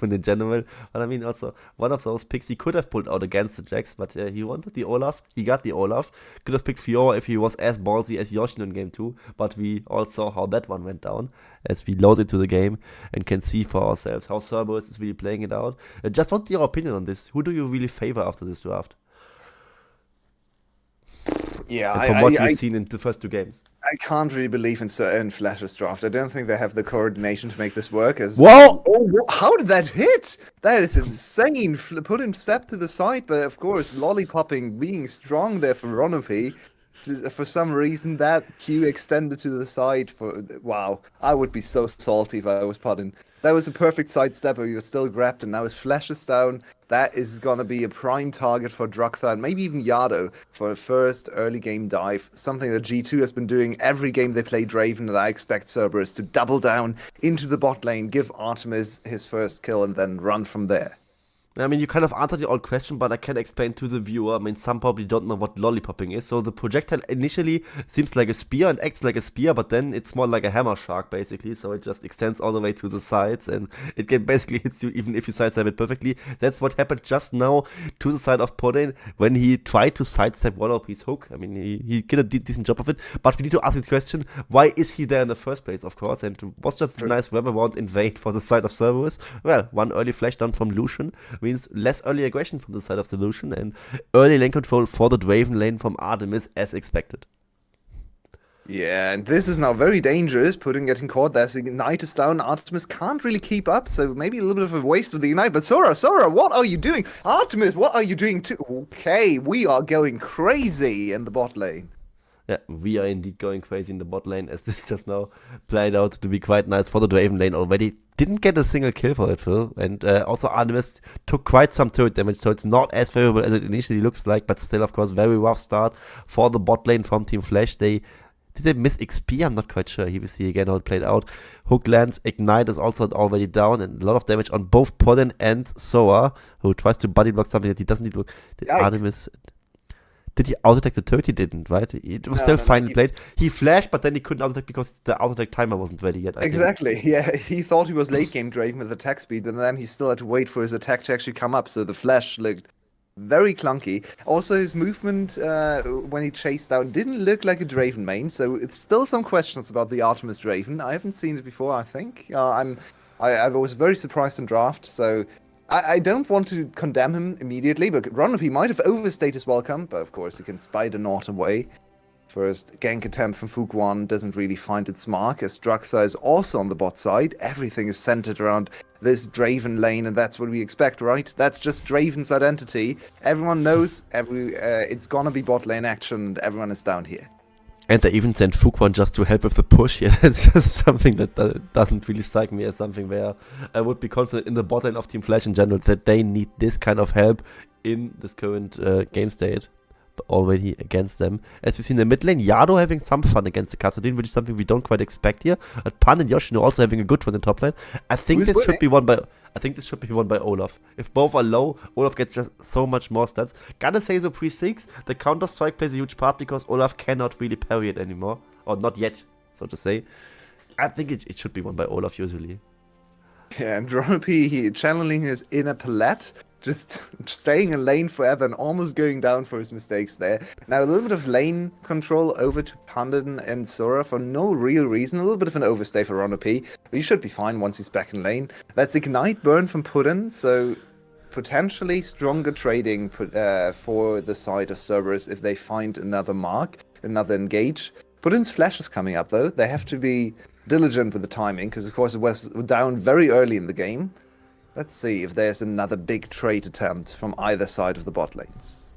in general. But I mean, also, one of those picks he could have pulled out against the Jax, but he wanted the Olaf. He got the Olaf. Could have picked Fiora if he was as ballsy as Yoshino in game 2, but we all saw how that one went down as we load into the game and can see for ourselves how Cerberus is really playing it out. Just want your opinion on this. Who do you really favor after this draft? Yeah, And from what we've seen in the first 2 games. I can't really believe in Flash's draft. I don't think they have the coordination to make this work. Whoa! How did that hit? That is insane. Put him step to the side, but of course, lollipopping being strong there for Ronopi. For some reason, that Q extended to the side. Wow, I would be so salty if I was Puddin. That was a perfect sidestep, but he was still grabbed, and now his flash is down. That is going to be a prime target for Druktha and maybe even Yado for a first early game dive. Something that G2 has been doing every game they play Draven, and I expect Cerberus to double down into the bot lane, give Artemis his first kill, and then run from there. I mean, you kind of answered your old question, but I can explain to the viewer. I mean, some probably don't know what lollipopping is. So the projectile initially seems like a spear and acts like a spear, but then it's more like a hammer shark, basically. So it just extends all the way to the sides, and it can basically hits you even if you sidestep it perfectly. That's what happened just now to the side of Podane when he tried to sidestep one of his hook. I mean, he did a decent job of it, but we need to ask the question, why is he there in the first place, of course? And was just a nice wraparound invade for the side of Cerberus. Well, one early flash down from Lucian means less early aggression from the side of the Lucian and early lane control for the Draven lane from Artemis as expected. Yeah, and this is now very dangerous, getting caught there. So Ignite is down, Artemis can't really keep up, so maybe a little bit of a waste of the Ignite. But Sora, what are you doing? Artemis, what are you doing too? Okay, we are going crazy in the bot lane. Yeah, we are indeed going crazy in the bot lane, as this just now played out to be quite nice for the Draven lane already. Didn't get a single kill for it, Phil. And also Artemis took quite some turret damage, so it's not as favorable as it initially looks like, but still, of course, very rough start for the bot lane from Team Flash. Did they miss XP? I'm not quite sure. Here we see again how it played out. Hook lands, Ignite is also already down, and a lot of damage on both Podin and Sora, who tries to body block something that he doesn't need to. Artemis... Did he auto-attack the turret? He didn't, right? It was still fine played. He flashed, but then he couldn't auto-attack because the auto-attack timer wasn't ready yet. Exactly, yeah. He thought he was late game Draven with attack speed, and then he still had to wait for his attack to actually come up, so the flash looked very clunky. Also, his movement when he chased down didn't look like a Draven main, so it's still some questions about the Artemis Draven. I haven't seen it before, I think. I was very surprised in draft, so... I don't want to condemn him immediately, but Ronopi might have overstayed his welcome, but of course he can spider Nort away. First gank attempt from Fuguan doesn't really find its mark, as Druktha is also on the bot side. Everything is centered around this Draven lane, and that's what we expect, right? That's just Draven's identity. Everyone knows it's gonna be bot lane action, and everyone is down here. And they even sent Fuguan just to help with the push here. That's just something that doesn't really strike me as something where I would be confident in the bot lane of Team Flash in general that they need this kind of help in this current game state already against them. As we see in the mid lane, Yado having some fun against the Kassadin, which is something we don't quite expect here. But Pan and Yoshino also having a good run in top lane. I think this should be won by Olaf. If both are low, Olaf gets just so much more stats. Gotta say so pre-6, the counter strike plays a huge part because Olaf cannot really parry it anymore. Or not yet, so to say. I think it should be won by Olaf usually. Yeah, and Ronopi, he channeling his inner palette, just staying in lane forever and almost going down for his mistakes there. Now, a little bit of lane control over to Pandit and Sora for no real reason. A little bit of an overstay for Ronopi, but he should be fine once he's back in lane. That's Ignite burn from Puddin, so potentially stronger trading for the side of Cerberus if they find another mark, another engage. Puddin's flash is coming up, though. They have to be diligent with the timing, because of course it was down very early in the game. Let's see if there's another big trade attempt from either side of the bot lanes.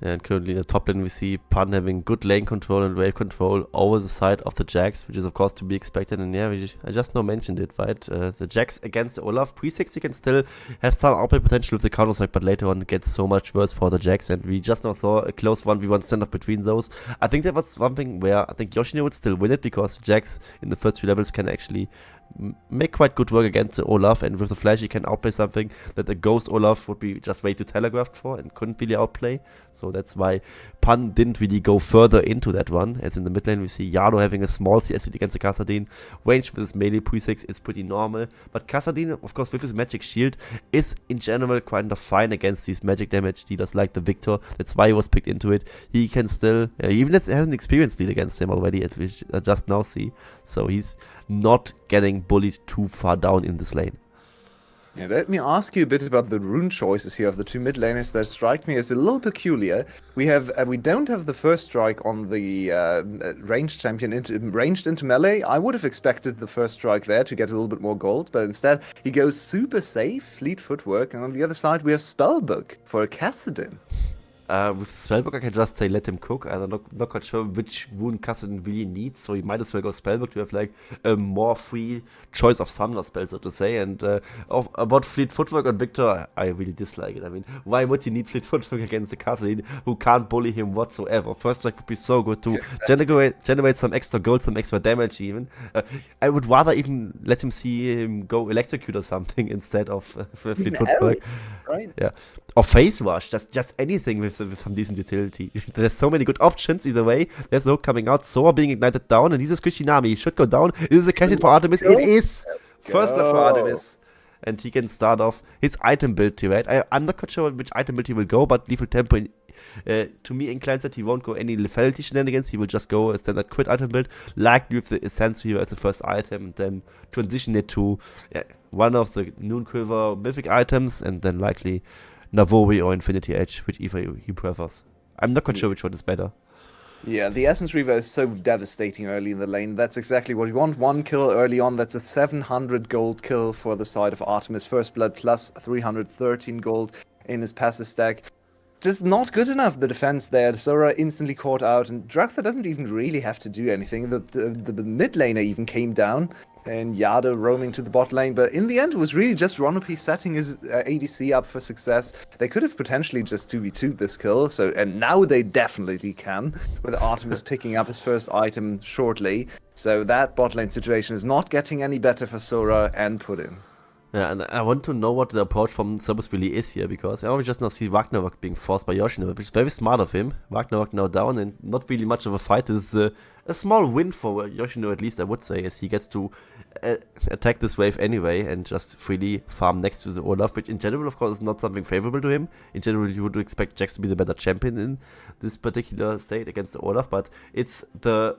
And currently in the top lane we see Pan having good lane control and wave control over the side of the Jax, which is of course to be expected. And yeah, I just now mentioned it, right? The Jax against the Olaf. Pre-60 can still have some outplay potential with the counter strike, but later on it gets so much worse for the Jax. And we just now saw a close 1v1 standoff between those. I think that was something where I think Yoshino would still win it, because Jax in the first 3 levels can actually make quite good work against the Olaf, and with the flash he can outplay something that the Ghost Olaf would be just way too telegraphed for and couldn't really outplay. So that's why Pan didn't really go further into that one. As in the mid lane we see Yano having a small CS against the Kassadin. Range with his melee pre-6 is pretty normal, but Kassadin, of course, with his magic shield is in general kind of fine against these magic damage dealers like the Victor. That's why he was picked into it. He can still, even if he has an experience lead against him already, as we just now see. So he's not getting bullied too far down in this lane. Yeah, let me ask you a bit about the rune choices here of the two mid laners that strike me as a little peculiar. We don't have the first strike on the ranged champion ranged into melee. I would have expected the first strike there to get a little bit more gold, but instead he goes super safe, fleet footwork, and on the other side we have Spellbook for Kassadin. With Spellbook, I can just say let him cook. I'm not quite sure which rune Kassadin really needs, so you might as well go Spellbook to have like a more free choice of summoner spells, so to say. And about Fleet Footwork on Victor, I really dislike it. I mean, why would he need Fleet Footwork against a Kassadin who can't bully him whatsoever? First strike would be so good to generate some extra gold, some extra damage even. I would rather even let him see him go Electrocute or something instead of Fleet Footwork. Right? Yeah. Or Phase Rush, just anything with some decent utility. There's so many good options either way. There's no coming out, Sora being ignited down, and this is Kushinami. He should go down. Is it a catch for Artemis? It is! First blood for Artemis. And he can start off his item build here, right? I'm not quite sure which item build he will go, but Lethal Tempo to me inclines that he won't go any lethality shenanigans. He will just go a standard crit item build, likely with the Essence here as the first item, and then transition it to one of the Noon Quiver mythic items, and then likely Navori or Infinity Edge, whichever he prefers. I'm not quite sure which one is better. Yeah, the Essence Reaver is so devastating early in the lane. That's exactly what you want. One kill early on, that's a 700 gold kill for the side of Artemis. First Blood plus 313 gold in his passive stack. Just not good enough, the defense there. Sora instantly caught out, and Draktha doesn't even really have to do anything. The mid laner even came down, and Yada roaming to the bot lane. But in the end, it was really just Ronopi setting his ADC up for success. They could have potentially just 2v2'd this kill, and now they definitely can, with Artemis picking up his first item shortly. So that bot lane situation is not getting any better for Sora and Puddin. Yeah, and I want to know what the approach from Cerberus really is here, because we just now see Ragnarok being forced by Yoshino, which is very smart of him. Ragnarok now down and not really much of a fight. This is a small win for Yoshino, at least I would say, as he gets to attack this wave anyway and just freely farm next to the Olaf, which in general, of course, is not something favorable to him. In general, you would expect Jax to be the better champion in this particular state against the Olaf, but it's the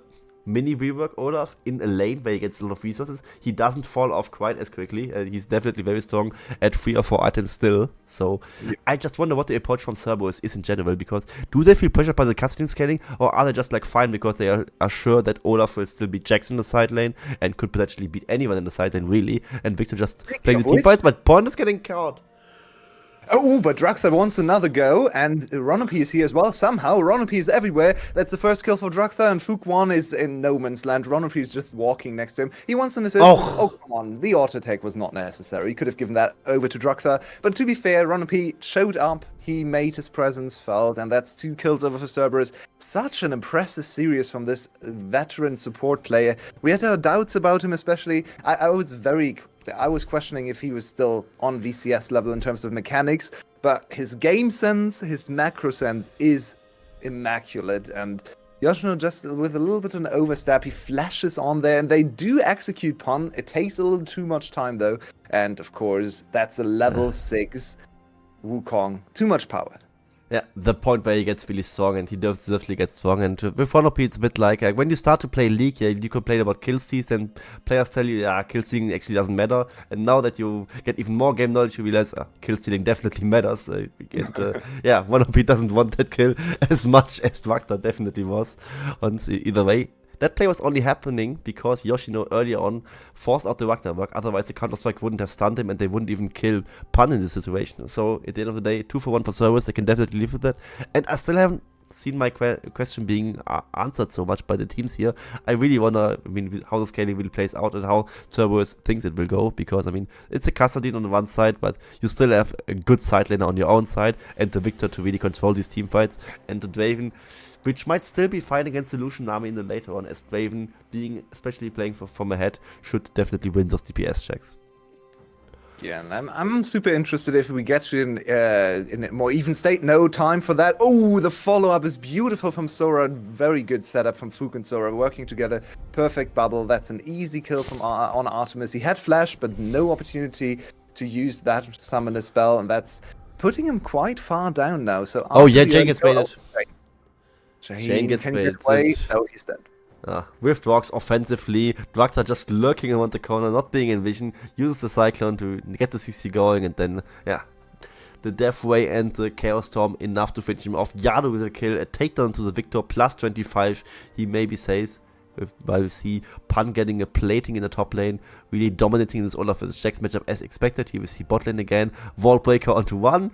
mini rework Olaf in a lane where he gets a lot of resources. He doesn't fall off quite as quickly, and he's definitely very strong at 3 or 4 items still. So yeah. I just wonder what the approach from Cerberus is in general, because do they feel pressured by the Kassadin scaling, or are they just like fine because they are sure that Olaf will still beat Jax in the side lane and could potentially beat anyone in the side lane really, and Victor just playing the team fights, but Pond is getting caught. Oh, but Draktha wants another go, and Ronopi is here as well. Somehow, Ronopi is everywhere. That's the first kill for Draktha, and Fuk1 is in no man's land. Ronopi is just walking next to him. He wants an assist. Oh, come on. The auto take was not necessary. He could have given that over to Draktha. But to be fair, Ronopi showed up. He made his presence felt, and that's 2 kills over for Cerberus. Such an impressive series from this veteran support player. We had our doubts about him, especially. I was questioning if he was still on VCS level in terms of mechanics, but his game sense, his macro sense is immaculate, and Yoshino just with a little bit of an overstep, he flashes on there, and they do execute Pun. It takes a little too much time though, and of course, that's a level 6 Wukong. Too much power. Yeah, the point where he gets really strong, and he definitely gets strong. And with Ronopi, it's a bit like when you start to play League, you complain about kill steals, and players tell you, kill stealing actually doesn't matter. And now that you get even more game knowledge, you realize kill stealing definitely matters. Ronopi doesn't want that kill as much as Draktha definitely was. And either way, that play was only happening because Yoshino earlier on forced out the Ragnarok. Otherwise, the Counter-Strike wouldn't have stunned him, and they wouldn't even kill Pun in this situation. So, at the end of the day, 2 for 1 for Cerberus. They can definitely live with that. And I still haven't seen my question being answered so much by the teams here. I really wonder, how the scaling really plays out and how Cerberus thinks it will go. Because, it's a Kassadin on the one side, but you still have a good side laner on your own side, and the Victor to really control these team fights. And the Draven which might still be fine against the Lucian army in the later on, as Draven, being especially playing from ahead, should definitely win those DPS checks. Yeah, and I'm super interested if we get to in a more even state. No time for that. Oh, the follow-up is beautiful from Sora. Very good setup from Fook and Sora working together. Perfect bubble. That's an easy kill from on Artemis. He had flash, but no opportunity to use that to summon a spell, and that's putting him quite far down now. So oh yeah, Jane gets baited. Jane gets baited. No, he's dead. With Rocks offensively, Drugs are just lurking around the corner, not being in vision, uses the Cyclone to get the CC going, and then, yeah, the Death Ray and the Chaos Storm enough to finish him off. Yado with a kill, a takedown to the Victor, plus 25, he maybe saves. While we see Pan getting a plating in the top lane, really dominating this Olaf vs Jax matchup as expected. Here we see bot lane again, wall breaker onto one,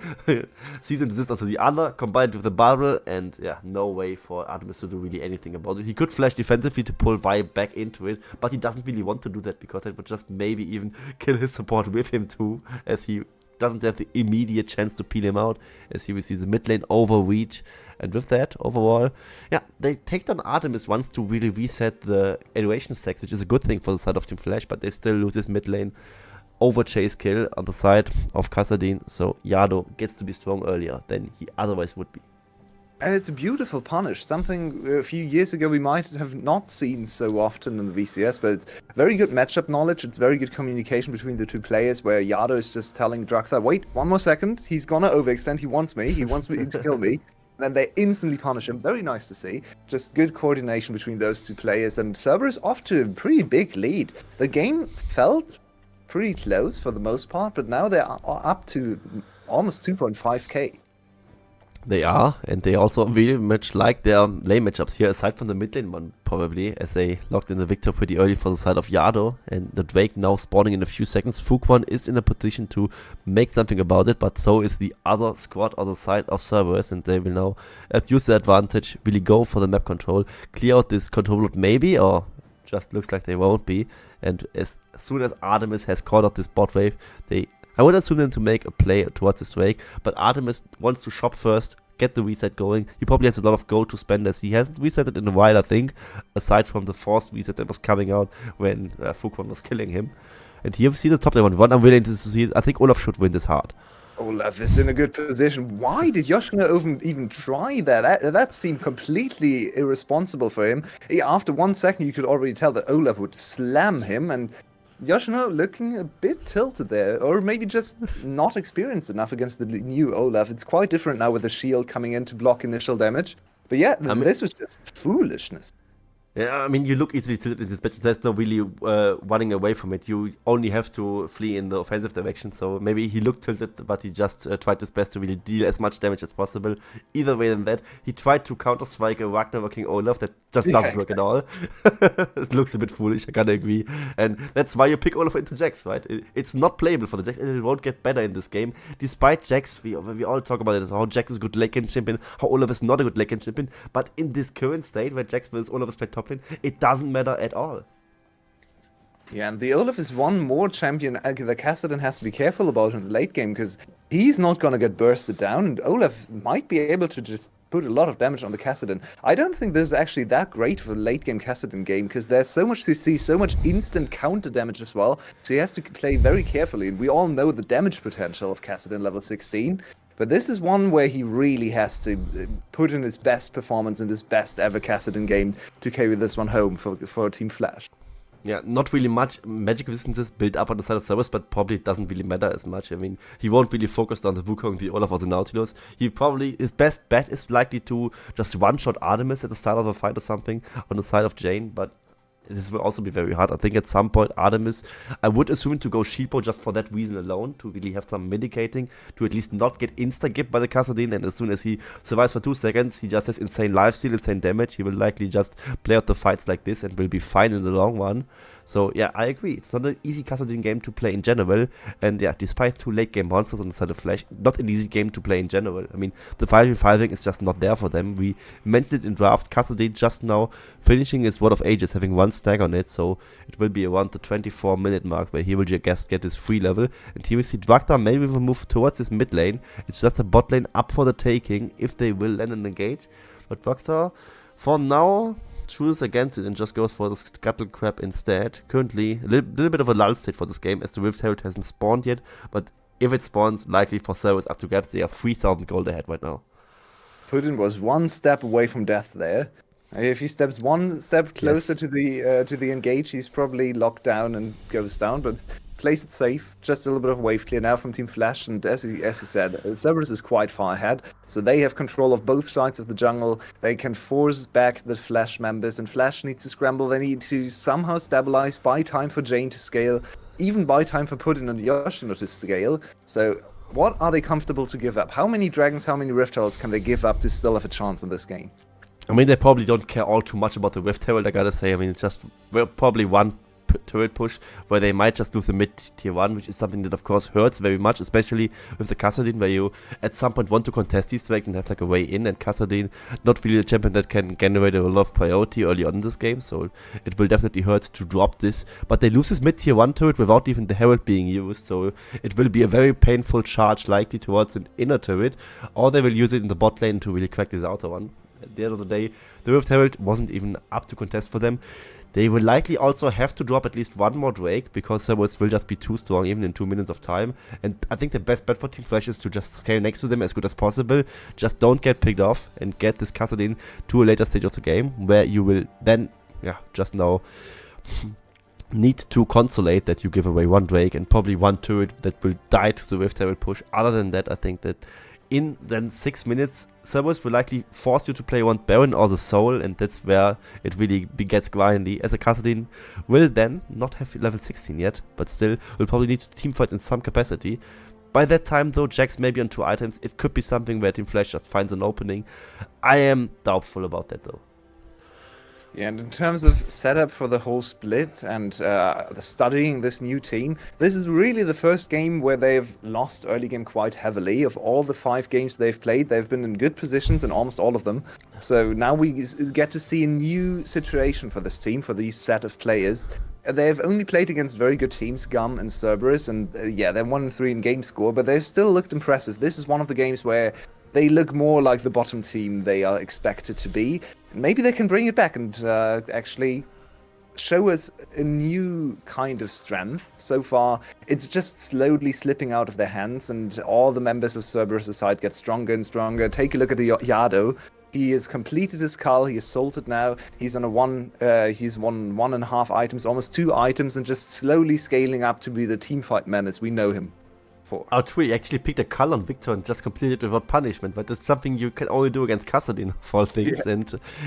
season desist onto the other, combined with the bubble, and yeah, no way for Artemis to do really anything about it. He could flash defensively to pull Vi back into it, but he doesn't really want to do that because that would just maybe even kill his support with him too, as he doesn't have the immediate chance to peel him out, as here we see the mid lane overreach. And with that, overall, yeah, they take down Artemis once to really reset the elevation stacks, which is a good thing for the side of Team Flash, but they still lose this mid lane overchase kill on the side of Kassadin, so Yado gets to be strong earlier than he otherwise would be. It's a beautiful punish, something a few years ago we might have not seen so often in the VCS, but it's very good matchup knowledge, it's very good communication between the two players, where Yado is just telling Draktha, wait, one more second, he's gonna overextend, he wants me to kill me. Then they instantly punish him. Very nice to see. Just good coordination between those two players, and Cerberus off to a pretty big lead. The game felt pretty close for the most part, but now they're up to almost 2.5k. They are, and they also really much like their lane matchups here, aside from the mid lane one, probably, as they locked in the Victor pretty early for the side of Yado, and the Drake now spawning in a few seconds. Fuquan is in a position to make something about it, but so is the other squad on the side of Cerberus, and they will now abuse the advantage, really go for the map control, clear out this control load maybe, or just looks like they won't be, and as soon as Artemis has caught out this bot wave, I would assume them to make a play towards this Drake, but Artemis wants to shop first, get the reset going. He probably has a lot of gold to spend, as he hasn't resetted in a while, I think, aside from the forced reset that was coming out when Fuquan was killing him. And here we see the top lane one. I'm willing to see, I think Olaf should win this hard. Olaf is in a good position. Why did Yoshino even try that? That seemed completely irresponsible for him. After 1 second, you could already tell that Olaf would slam him, and Yoshino looking a bit tilted there, or maybe just not experienced enough against the new Olaf. It's quite different now with the shield coming in to block initial damage. But yeah, this was just foolishness. Yeah, I mean, you look easily tilted in this match. There's no really running away from it. You only have to flee in the offensive direction. So maybe he looked tilted, but he just tried his best to really deal as much damage as possible. Either way than that, he tried to counter-strike a Ragnar-working Olaf. That just doesn't work at all. It looks a bit foolish, I gotta agree. And that's why you pick Olaf into Jax, right? It's not playable for the Jax, and it won't get better in this game. Despite Jax, we all talk about it, how Jax is a good late game champion, how Olaf is not a good late game champion. But in this current state, where Jax versus Olaf is played top lane, it doesn't matter at all. Yeah, and the Olaf is one more champion that Kassadin has to be careful about in the late game, because he's not going to get bursted down, and Olaf might be able to just put a lot of damage on the Kassadin. I don't think this is actually that great for the late game Kassadin game, because there's so much CC, so much instant counter damage as well, so he has to play very carefully, and we all know the damage potential of Kassadin level 16. But this is one where he really has to put in his best performance in this best ever Kassadin game to carry this one home for Team Flash. Yeah, not really much magic resistances built up on the side of Cerberus, but probably it doesn't really matter as much. I mean, he won't really focus on the Wukong, the Olaf, or the Nautilus. His best bet is likely to just one-shot Artemis at the start of a fight or something on the side of Jane, but this will also be very hard. I think at some point Artemis, I would assume to go Sheepo just for that reason alone, to really have some mitigating, to at least not get insta-gipped by the Kassadin, and as soon as he survives for 2 seconds, he just has insane lifesteal, insane damage. He will likely just play out the fights like this and will be fine in the long run. So yeah, I agree. It's not an easy Kassadin game to play in general, and yeah, despite 2 late game monsters on the side of Flash, not an easy game to play in general. I mean, the 5v5ing is just not there for them. We mentioned it in draft, Kassadin just now finishing his Word of Ages, having 1 stack on it, so it will be around the 24-minute mark where he will just get his free level. And here we see Draktar maybe will move towards his mid lane. It's just a bot lane up for the taking if they will land and engage. But Doctor, for now, chooses against it and just goes for the Scuttle Crab instead. Currently, a little bit of a lull state for this game as the Rift Herald hasn't spawned yet, but if it spawns, likely for Cerberus up to grabs, they are 3,000 gold ahead right now. Putin was one step away from death there. If he steps one step closer to the engage, he's probably locked down and goes down, but plays it safe. Just a little bit of wave clear now from Team Flash, and as he said, Cerberus is quite far ahead, so they have control of both sides of the jungle. They can force back the Flash members, and Flash needs to scramble. They need to somehow stabilize, buy time for Jane to scale, even buy time for Putin and Yoshino to scale. So what are they comfortable to give up? How many dragons, how many Rift Heralds can they give up to still have a chance in this game? I mean, they probably don't care all too much about the Rift Herald, I gotta say. I mean, it's just probably one turret push where they might just do the mid tier 1, which is something that of course hurts very much, especially with the Kassadin, where you at some point want to contest these tracks and have like a way in, and Kassadin not really the champion that can generate a lot of priority early on in this game, so it will definitely hurt to drop this. But they lose this mid tier 1 turret without even the Herald being used, so it will be a very painful charge likely towards an inner turret, or they will use it in the bot lane to really crack this outer one. At the end of the day, the Rift Herald wasn't even up to contest for them. They will likely also have to drop at least one more Drake, because Cerberus will just be too strong even in 2 minutes of time. And I think the best bet for Team Flash is to just scale next to them as good as possible. Just don't get picked off and get this Kassadin to a later stage of the game, where you will then, just now need to consolate that you give away one Drake and probably one turret that will die to the Rift Herald push. Other than that, I think that in then 6 minutes, Cerberus will likely force you to play one Baron or the Soul, and that's where it really gets grindy, as a Kassadin will then not have level 16 yet, but still will probably need to teamfight in some capacity. By that time though, Jax may be on 2 items. It could be something where Team Flash just finds an opening. I am doubtful about that though. Yeah, and in terms of setup for the whole split and studying this new team, this is really the first game where they've lost early game quite heavily. Of all the 5 games they've played, they've been in good positions in almost all of them. So now we get to see a new situation for this team, for these set of players. They've only played against very good teams, Gum and Cerberus, and they're 1-3 in game score, but they've still looked impressive. This is one of the games where they look more like the bottom team they are expected to be. Maybe they can bring it back and actually show us a new kind of strength. So far, it's just slowly slipping out of their hands, and all the members of Cerberus' side get stronger and stronger. Take a look at the Yado. He has completed his cull, he has sold it now. He's on he's won 1.5 items, almost 2 items, and just slowly scaling up to be the teamfight menace we know him for. He actually picked a cull on Victor and just completed it without punishment, but that's something you can only do against Kassadin of all things.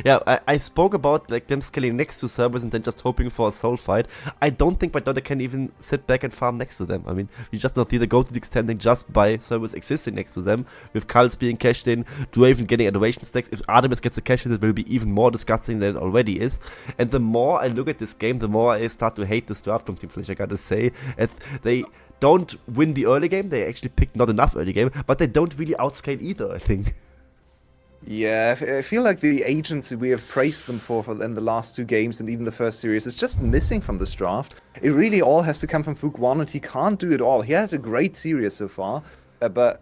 Yeah. And I spoke about like them scaling next to Cerberus and then just hoping for a soul fight. I don't think by now they can even sit back and farm next to them. I mean, we just not either go to the extending just by Cerberus existing next to them, with culls being cashed in, Draven getting adoration stacks. If Artemis gets a cash in, it will be even more disgusting than it already is. And the more I look at this game, the more I start to hate this draft from Team Flash, I gotta say. They don't win the early game, they actually picked not enough early game, but they don't really outscale either, I think. Yeah, I feel like the agency we have praised them for in the last 2 games and even the first series is just missing from this draft. It really all has to come from Fuk1, and he can't do it all. He had a great series so far, but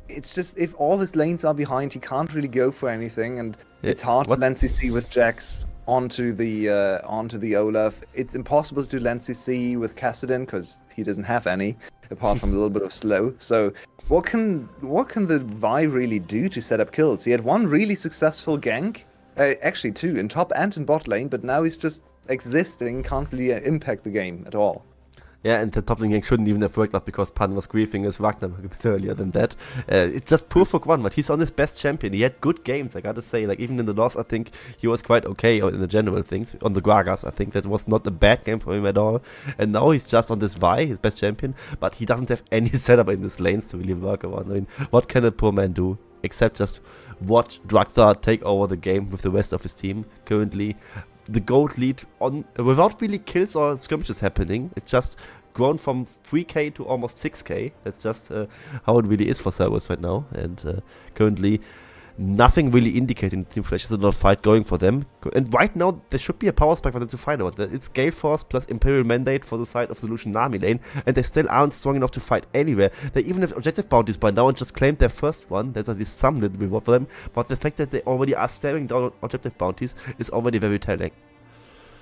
it's just, if all his lanes are behind, he can't really go for anything, and it's hard to land CC with Jax onto the Olaf. It's impossible to do land CC with Kassadin because he doesn't have any, apart from a little bit of slow. So what can the Vi really do to set up kills? He had 1 really successful gank, actually 2, in top and in bot lane, but now he's just existing, can't really impact the game at all. Yeah, and the top lane gank shouldn't even have worked out because Pan was griefing his Ragnar a bit earlier than that. It's just poor Fuk1, but he's on his best champion. He had good games, I gotta say. Like, even in the loss, I think he was quite okay in the general things. On the Gragas, I think that was not a bad game for him at all. And now he's just on this Vi, his best champion, but he doesn't have any setup in his lanes to really work around. I mean, what can a poor man do? Except just watch Draxar take over the game with the rest of his team. Currently, the gold lead on without really kills or skirmishes happening. It's just grown from 3k to almost 6k. That's just how it really is for Cerberus right now. And currently, nothing really indicating Team Flash has a lot of fight going for them. And right now, there should be a power spike for them to fight about. It's Gale Force plus Imperial Mandate for the side of the Lucian Nami lane, and they still aren't strong enough to fight anywhere. They even have objective bounties by now and just claimed their first one. There's at least some little reward for them, but the fact that they already are staring down objective bounties is already very telling.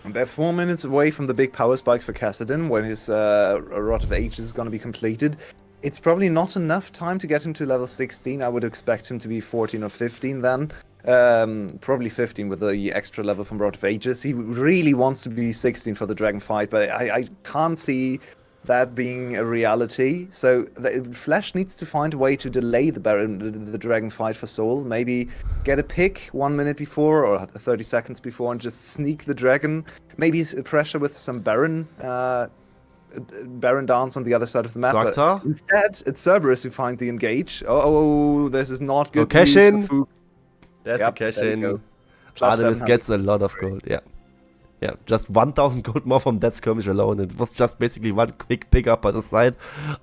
And they're 4 minutes away from the big power spike for Kassadin when his Rod of Ages is going to be completed. It's probably not enough time to get him to level 16. I would expect him to be 14 or 15 then. Probably 15 with the extra level from Rod of Ages. He really wants to be 16 for the Dragon fight, but I can't see that being a reality. So Flash needs to find a way to delay the Dragon fight for Soul. Maybe get a pick 1 minute before or 30 seconds before and just sneak the Dragon. Maybe pressure with some Baron dance on the other side of the map. But instead, it's Cerberus who find the engage. Oh, this is not good news for Fook. There's a cash in. Artemis gets a lot of gold, yeah. Yeah, just 1,000 gold more from that skirmish alone. It was just basically one quick pick up by the side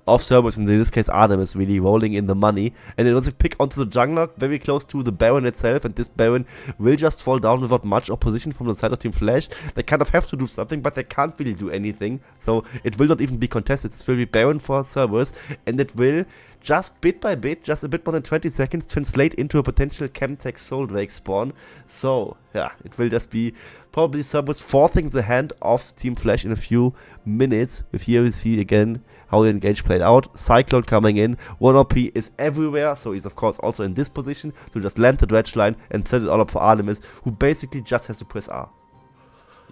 of Cerberus, and in this case Artemis really rolling in the money. And it was a pick onto the jungler, very close to the Baron itself, and this Baron will just fall down without much opposition from the side of Team Flash. They kind of have to do something, but they can't really do anything. So it will not even be contested. It will be Baron for Cerberus, and it will just bit by bit, just a bit more than 20 seconds, translate into a potential Chemtech Soul Drake spawn. So, yeah, it will just be probably Cerberus forcing the hand of Team Flash in a few minutes. With here we see again how the engage played out. Cyclone coming in, 1OP is everywhere, so he's of course also in this position to just land the dredge line and set it all up for Artemis, who basically just has to press R.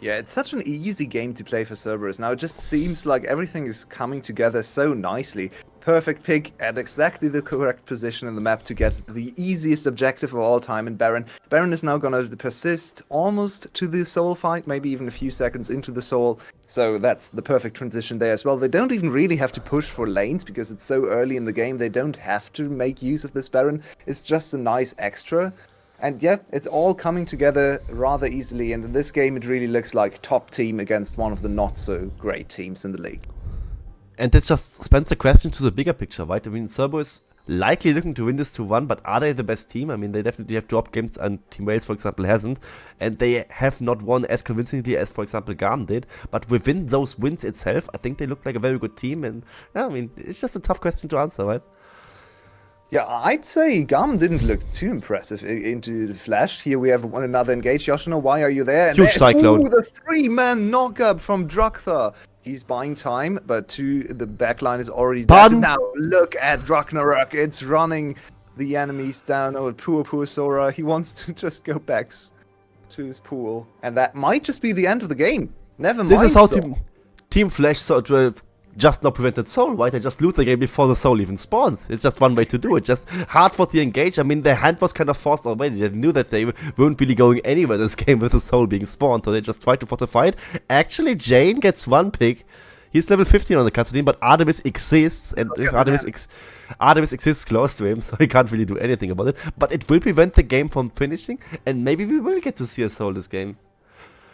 Yeah, it's such an easy game to play for Cerberus. Now it just seems like everything is coming together so nicely. Perfect pick at exactly the correct position in the map to get the easiest objective of all time in Baron. Baron is now going to persist almost to the Soul fight, maybe even a few seconds into the Soul. So that's the perfect transition there as well. They don't even really have to push for lanes because it's so early in the game. They don't have to make use of this Baron. It's just a nice extra. And yeah, it's all coming together rather easily. And in this game, it really looks like top team against one of the not so great teams in the league. And this just spends the question to the bigger picture, right? I mean, Cerberus likely looking to win this 2-1, but are they the best team? I mean, they definitely have dropped games and Team Wales, for example, hasn't. And they have not won as convincingly as, for example, Garm did. But within those wins itself, I think they look like a very good team. And yeah, I mean, it's just a tough question to answer, right? Yeah, I'd say Garm didn't look too impressive into the Flash. Here we have another engage. Yoshino, why are you there? And huge cyclone. Ooh, the 3-man knockup from Druktha. He's buying time, but the backline is already down. Now look at Dragnarok. It's running the enemies down. Oh, poor Sora. He wants to just go back to his pool. And that might just be the end of the game. Never mind. This is how Team Flash just not prevented Soul, right? They just lose the game before the Soul even spawns. It's just one way to do it. Just hard for the engage. I mean, their hand was kind of forced already. They knew that they weren't really going anywhere this game with the Soul being spawned, so they just tried to force a fight. Actually, Jane gets one pick. He's level 15 on the Kassadin, but Artemis exists, and Artemis exists close to him, so he can't really do anything about it. But it will prevent the game from finishing, and maybe we will get to see a Soul this game.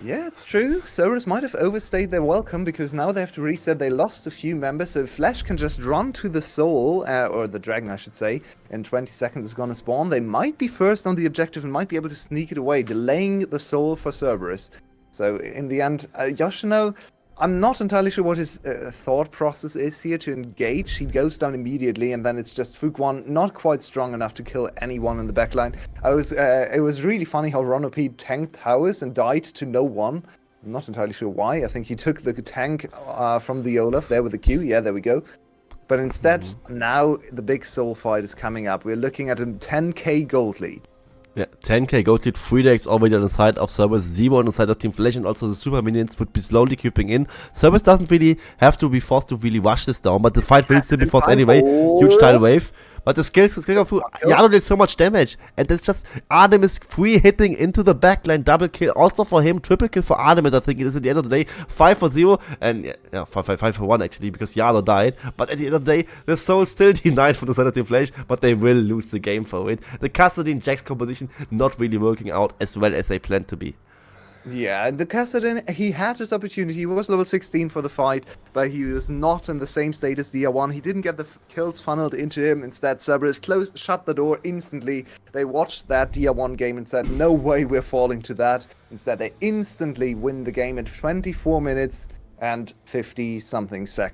Yeah, it's true. Cerberus might have overstayed their welcome because now they have to reset. They lost a few members, so Flash can just run to the Soul, or the Dragon, I should say. In 20 seconds, it's going to spawn. They might be first on the objective and might be able to sneak it away, delaying the Soul for Cerberus. So in the end, Yoshino, I'm not entirely sure what his thought process is here to engage. He goes down immediately, and then it's just Fook1 not quite strong enough to kill anyone in the backline. It was really funny how Ronopede tanked towers and died to no one. I'm not entirely sure why. I think he took the tank from the Olaf there with the Q. Yeah, there we go. But instead, now the big Soul fight is coming up. We're looking at a 10k gold lead. Yeah, 10k gold lead, 3 decks already on the side of Cerberus, 0 on the side of Team Flash, and also the super minions would be slowly creeping in. Cerberus doesn't really have to be forced to really rush this down, but the fight will still be forced anyway. Huge tidal wave. But the skill of Yano did so much damage, and it's just Artemis free hitting into the backline, double kill also for him, triple kill for Artemis. I think it is at the end of the day 5-0, and yeah, 5-1 actually, because Yano died. But at the end of the day, the Soul still denied from the side of Team Flash, but they will lose the game for it. The Kassadin Jax composition not really working out as well as they planned to be. Yeah, and the Kassadin, he had his opportunity. He was level 16 for the fight, but he was not in the same state as DR1. He didn't get the kills funneled into him. Instead, Cerberus shut the door instantly. They watched that DR1 game and said, no way we're falling to that. Instead, they instantly win the game in 24 minutes and 50-something seconds.